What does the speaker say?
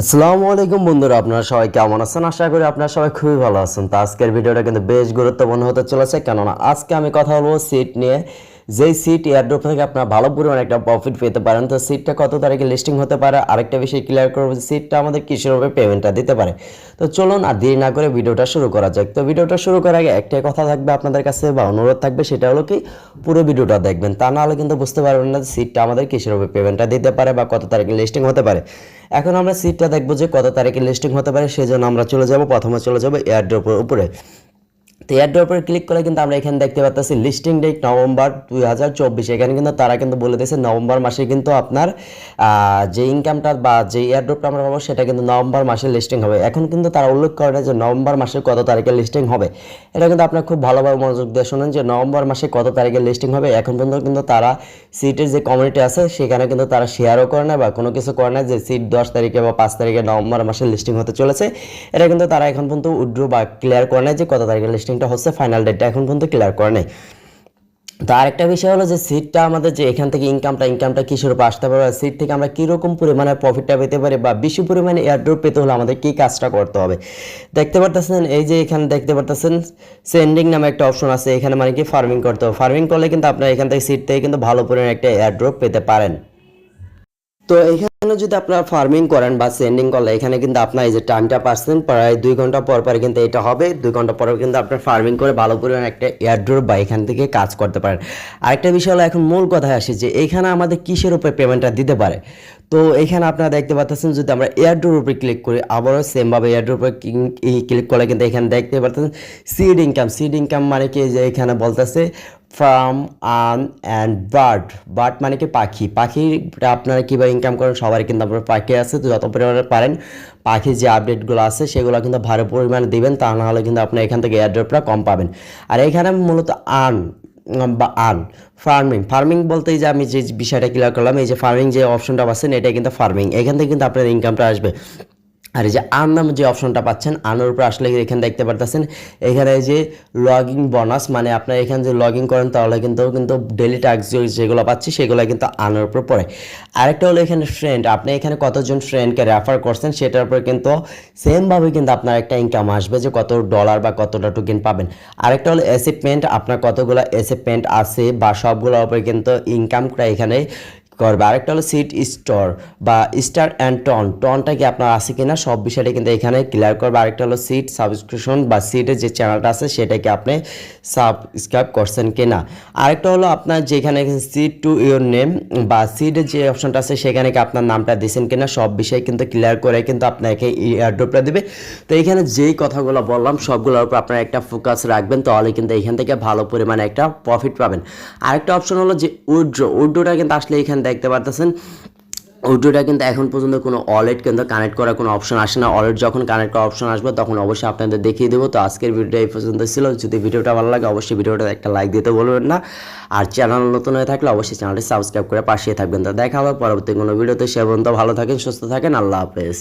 আসসালামু আলাইকুম বন্ধুরা, আপনারা সবাই কেমন আছেন? আশা করি আপনারা সবাই খুবই ভালো আছেন। তো আজকের ভিডিওটা কিন্তু বেশ গুরুত্বপূর্ণ হতে চলেছে, কেননা আজকে আমি কথা বলবো সিট নিয়ে। যেই সিট এয়ারড্রপ থেকে আপনারা ভালো পরিমাণে একটা প্রফিট পেতে পারেন। তো সিটটা কত তারিখে লিস্টিং হতে পারে, আরেকটা বিষয় ক্লিয়ার করবো, সিটটা আমাদের কিসের উপরে পেমেন্টটা দিতে পারে। তো চলুন আর দেরি না করে ভিডিওটা শুরু করা যাক। তো ভিডিওটা শুরু করার আগে একটাই কথা থাকবে আপনাদের কাছে বা অনুরোধ থাকবে, সেটা হলো কি পুরো ভিডিওটা দেখবেন, তা না হলে কিন্তু বুঝতে পারবেন না সিটটা আমাদের কিসের উপরে পেমেন্টটা দিতে পারে বা কত তারিখে লিস্টিং হতে পারে। এখন আমরা সিটটা দেখবো যে কত তারিখে লিস্টিং হতে পারে, সেজন্য আমরা প্রথমে চলে যাব এয়ারড্রপের উপরে। তো এয়ারড্রপের ক্লিক করে কিন্তু আমরা এখানে দেখতে পাচ্ছি লিস্টিং ডেট নভেম্বর 2024। এখানে কিন্তু তারা কিন্তু বলে দিয়েছে নভেম্বর মাসে কিন্তু আপনার যে ইনকামটা বা যে এয়ারড্রপটা আমরা পাবো সেটা কিন্তু নভেম্বর মাসে লিস্টিং হবে। এখন কিন্তু তারা উল্লেখ করে না যে নভেম্বর মাসে কত তারিখে লিস্টিং হবে। এটা কিন্তু আপনার খুব ভালোভাবে মনোযোগ দিয়ে শুনুন যে নভেম্বর মাসে কত তারিখে লিস্টিং হবে। এখন পর্যন্ত কিন্তু তারা সিটের যে কমিউনিটি আছে সেখানে কিন্তু তারা শেয়ারও করে না বা কোনো কিছু করে না যে সিট 10 তারিখে বা 5 তারিখে নভেম্বর মাসে লিস্টিং হতে চলেছে। এটা কিন্তু তারা এখন পর্যন্ত উইথড্র বা ক্লিয়ার করে না যে কত তারিখে লিস্টিং হচ্ছে, ফাইনাল ডেটটা এখন পর্যন্ত ক্লিয়ার করে নাই। তো আরেকটা বিষয় হলো যে সিটটা আমাদের যে এখান থেকে ইনকামটা কিসের উপর আসতে পারে, সিট থেকে আমরা কীরকম পরিমাণে প্রফিটটা পেতে পারি বা বেশি পরিমাণে এয়ারড্রপ পেতে হলে আমাদের কী কাজটা করতে হবে। দেখতে পারতেছেন এই যে এখানে দেখতে পারতেছেন সেন্ডিং নামে একটা অপশন আছে, এখানে মানে কি ফার্মিং করতে হবে। ফার্মিং করলে কিন্তু আপনার এখান থেকে সিট থেকে কিন্তু ভালো পরিমাণে একটা এয়ারড্রপ পেতে পারেন। তো এখানে যদি আপনারা ফার্মিং করেন বা সেন্ডিং করলে এখানে কিন্তু আপনার এই যে টাইমটা পাচ্ছেন প্রায় 2 ঘন্টা পর পর কিন্তু এটা হবে। 2 ঘন্টা পরে কিন্তু আপনার ফার্মিং করে ভালো পরিমাণে একটা এয়ারড্রপ বা এখান থেকে কাজ করতে পারেন। আরেকটা বিষয় হলো এখন মূল কথায় আসি যে এখানে আমাদের কিসের উপরে পেমেন্টটা দিতে পারে। তো এখানে আপনারা দেখতে পাচ্ছেন যদি আমরা এয়ারড্রপ উপরে ক্লিক করি, আবারও সেমভাবে এয়ারড্রপ উপরে ক্লিক করলে কিন্তু এখানে দেখতে পাচ্ছেন সিড ইনকাম মানে কি যে এখানে বলতেছে ফার্ম আর্ন অ্যান্ড বার্ড মানে কি পাখিটা আপনারা কীভাবে ইনকাম করেন, সবারই কিন্তু আপনার পাখি আছে। তো যত পরিমাণে পারেন পাখির যে আপডেটগুলো আছে সেগুলো কিন্তু ভালো পরিমাণে দিবেন, তা না হলে কিন্তু আপনি এখান থেকে এয়ারড্রপটা কম পাবেন। আর এখানে মূলত ফার্মিং বলতে যে আমি যে বিষয়টা ক্লিয়ার করলাম, এই যে ফার্মিং যে অপশনটা পাচ্ছেন এটা কিন্তু ফার্মিং, এখান থেকে কিন্তু আপনার ইনকামটা আসবে। আর এই যে আর্ন নামে যে অপশনটা পাচ্ছেন, আর্নের উপরে আসলে এখানে দেখতে পারতেছেন এখানে যে লগইন বোনাস, মানে আপনার এখানে যে লগ ইন করেন তাহলে কিন্তু ডেলি টাস্ক যেগুলো পাচ্ছি সেগুলো কিন্তু আর্নের উপর পড়ে। আরেকটা হলো এখানে ফ্রেন্ড, আপনি এখানে কতজন ফ্রেন্ডকে রেফার করছেন সেটার উপরে কিন্তু সেমভাবে কিন্তু আপনার একটা ইনকাম আসবে যে কত ডলার বা কতটা টোকেন পাবেন। আরেকটা হলো অ্যাচিভমেন্ট, আপনার কতগুলো অ্যাচিভমেন্ট আছে বা সবগুলোর উপরে কিন্তু ইনকামটা এখানে করবে। আরেকটা হলো সিট স্টোর বা স্টার অ্যান্ড টনটা কি আপনার আছে কিনা সব বিষয়টা কিন্তু এখানে ক্লিয়ার করবে। আরেকটা হলো সিট সাবস্ক্রিপশন বা সিটের যে চ্যানেলটা আছে সেটাকে আপনি সাবস্ক্রাইব করছেন কিনা। আরেকটা হলো আপনার যেখানে সিট টু ইউর নেম বা সিটের যে অপশনটা আছে সেখানে কি আপনার নামটা দিয়েছেন কিনা সব বিষয় কিন্তু ক্লিয়ার করে কিন্তু আপনাকে এয়ারড্রপটা দেবে। তো এখানে যেই কথাগুলো বললাম সবগুলোর উপর আপনার একটা ফোকাস রাখবেন, তাহলে কিন্তু এখান থেকে ভালো পরিমাণে একটা প্রফিট পাবেন। আরেকটা অপশন হলো যে উইথড্রটা কিন্তু আসলে এখানে দেখতে পারতেছেন উইথড্রটা কিন্তু এখন পর্যন্ত কোনো ওয়ালেট কিন্তু কানেক্ট করার কোনো অপশন আসে না। ওয়ালেট যখন কানেক্ট করার অপশন আসবে তখন অবশ্যই আপনাদের দেখিয়ে দেবো। তো আজকের ভিডিওটা এই পর্যন্ত ছিল। যদি ভিডিওটা ভালো লাগে অবশ্যই ভিডিওটা একটা লাইক দিতে বলবেন না, আর চ্যানেল নতুন হয়ে থাকলে অবশ্যই চ্যানেলটি সাবস্ক্রাইব করে পাশে থাকবেন। তো দেখা হবে পরবর্তী কোনো ভিডিওতে। সে পর্যন্ত ভালো থাকেন, সুস্থ থাকেন, আল্লাহ হাফেজ।